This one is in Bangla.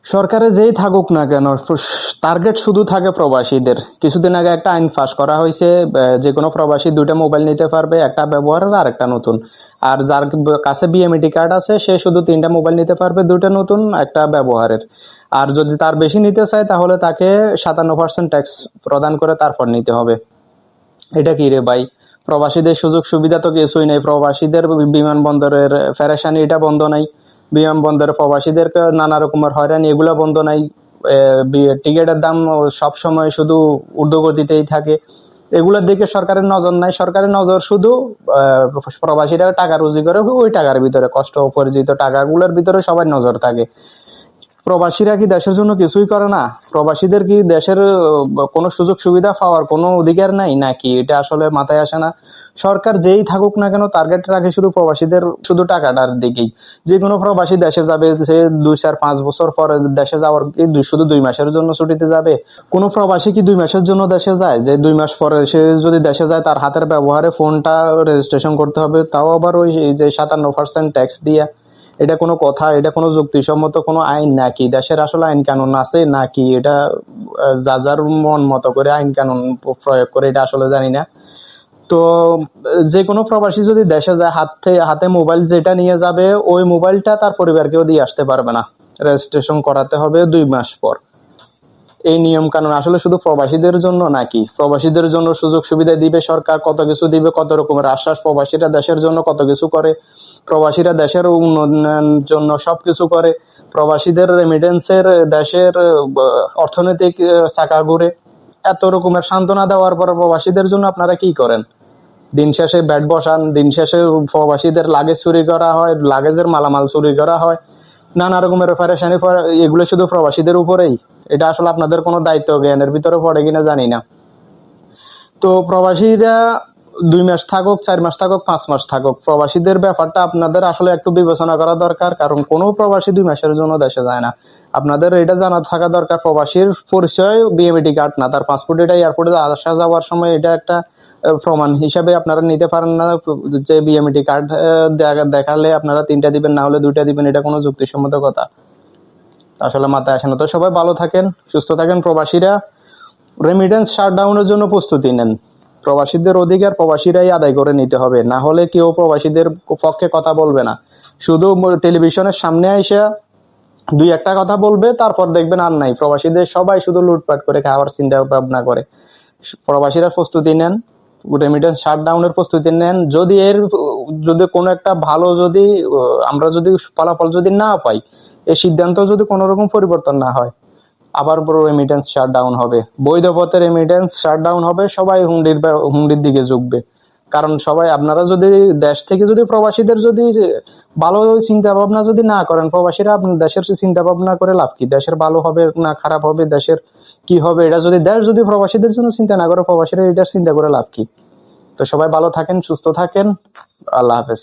সরকারে যেই থাকুক না কেন, টার্গেট শুধু থাকে প্রবাসীদের। কিছুদিন আগে একটা আইন পাস করা হয়েছে, যে কোনো প্রবাসী দুইটা মোবাইল নিতে পারবে, একটা ব্যবহারের আর একটা নতুন। আর যার কাছে বিএমইডি কার্ড আছে সে শুধু তিনটা মোবাইল নিতে পারবে, দুইটা নতুন একটা ব্যবহারের। আর যদি তার বেশি নিতে চায় তাহলে তাকে 57% ট্যাক্স প্রদান করে তারপর নিতে হবে। এটা কি রে ভাই? প্রবাসীদের সুযোগ সুবিধা তো কিছুই নেই। প্রবাসীদের বিমানবন্দরের ফেরেশানি এটা বন্ধ নাই, বিমানবন্দরে প্রবাসীদেরকে নানা রকমের হয়রানি এগুলো বন্ধ নাই। টিকিটের দাম সব সময় শুধু ঊর্ধ্বগতিতেই থাকে। এগুলোর দিকে সরকারের নজর নাই। সরকারের নজর শুধু প্রবাসীরা টাকা রুজি করে ওই টাকার ভিতরে, কষ্ট উপার্জিত টাকাগুলোর ভিতরে সবার নজর থাকে। প্রবাসীরা কি দেশের জন্য কিছুই করে না? প্রবাসীদের কি দেশের কোনো সুযোগ সুবিধা পাওয়ার কোনো অধিকার নাই নাকি? এটা আসলে মাথায় আসে না। সরকার যেই থাকুক না কেন টার্গেট রাখে শুধু প্রবাসীদের, শুধু টাকাটার দিকেই। যে কোনো প্রবাসী দেশে যাবে, সে 2, 4, 5 বছর পরে দেশে যাওয়ার কি শুধু 2 মাসের জন্য ছুটিতে যাবে? কোনো প্রবাসী কি 2 মাসের জন্য দেশে যায়? যে 2 মাস পরে সে যদি দেশে যায় তার হাতের ব্যবহারে ফোনটা রেজিস্ট্রেশন করতে হবে, তাও আবার ওই যে 57% ট্যাক্স দিয়ে? এটা কোনো কথা? এটা কোনো যুক্তিসম্মত কোনো আইন নাকি? দেশের আসলে আইন কানুন আছে নাকি? এটা যা যার মন মতো করে আইন কানুন প্রয়োগ করে, এটা আসলে জানি না। তো যে কোনো প্রবাসী যদি দেশে যায়, হাতে মোবাইল যেটা নিয়ে যাবে ওই মোবাইলটা তার পরিবারকেও দিয়ে আসতে পারবে না, রেজিস্ট্রেশন করাতে হবে 2 মাস পর। এই নিয়ম কানুন আসলে শুধু প্রবাসীদের জন্য নাকি? প্রবাসীদের জন্য সুযোগ সুবিধা দিবে সরকার, কত কিছু দিবে, কত রকমের আশ্বাস। প্রবাসীরা দেশের জন্য কত কিছু করে, প্রবাসীরা দেশের উন্নয়নের জন্য সবকিছু করে। প্রবাসীদের রেমিটেন্সের দেশের অর্থনৈতিক চাকা ঘুরে। এত রকমের সান্ত্বনা দেওয়ার পর প্রবাসীদের জন্য আপনারা কি করেন? দিন শেষে ব্যাট বসান, দিন শেষে প্রবাসীদের লাগেজ চুরি করা হয়, লাগেজের মালামাল চুরি করা হয়, নানা রকমের পেরেশানি। এগুলো শুধু প্রবাসীদের উপরেই? এটা আসলে আপনাদের কোনো দায়িত্ব জ্ঞানের ভিতরে পড়ে কিনা জানি না। তো প্রবাসীরা 2 মাস থাকুক, 4 মাস থাকুক, 5 মাস থাকুক, প্রবাসীদের ব্যাপারটা আপনাদের আসলে একটু বিবেচনা করা দরকার। কারণ কোনো প্রবাসী 2 মাসের জন্য দেশে যায় না। আপনাদের এটা জানা থাকা দরকার, প্রবাসীর পরিচয় বিএমইডি কার্ড না, তার পাসপোর্ট। এটা এয়ারপোর্টে আসা যাওয়ার সময় এটা একটা প্রমাণ হিসাবে আপনারা নিতে পারেন না যে বিএমইডি কার্ড দেখালে আপনারা 3টা দিবেন, না হলে 2টা দিবেন। এটা কোনো যুক্তিসম্মত কথা আসলে মাথায় আসে না। তো সবাই ভালো থাকেন, সুস্থ থাকেন। প্রবাসীরা রেমিটেন্স শাটডাউনের জন্য প্রস্তুতি নেন। প্রবাসীদের অধিকার প্রবাসীরাই আদায় করে নিতে হবে, না হলে কেউ প্রবাসীদের পক্ষে কথা বলবে না। শুধু টেলিভিশনের সামনে আইসা 2-1টা কথা বলবে, তারপর দেখবেন আর নাই। প্রবাসীদের সবাই শুধু লুটপাট করে খাওয়ার চিন্তা ভাবনা করে। প্রবাসীরা প্রস্তুতি নেন, রেমিটেন্স শাটডাউনের প্রস্তুতি নেন। যদি কোনো একটা ভালো, যদি আমরা যদি ফলাফল যদি না পাই, এই সিদ্ধান্ত যদি কোনো রকম পরিবর্তন না হয়, আবার বড় রেমিটেন্স শাটডাউন হবে, বৈধ পথে রেমিটেন্স শাটডাউন হবে। সবাই হুন্ডির দিকে ঝুঁকবে। কারণ সবাই, আপনারা যদি দেশ থেকে যদি প্রবাসীদের যদি ভালো চিন্তা ভাবনা যদি না করেন, প্রবাসীরা আপনার দেশের চিন্তা ভাবনা করে লাভ কি? দেশের ভালো হবে না খারাপ হবে, দেশের কি হবে, এটা যদি দেশ যদি প্রবাসীদের জন্য চিন্তা না করে, প্রবাসীরা এটার চিন্তা করে লাভ কি? তো সবাই ভালো থাকেন, সুস্থ থাকেন। আল্লাহ হাফেজ।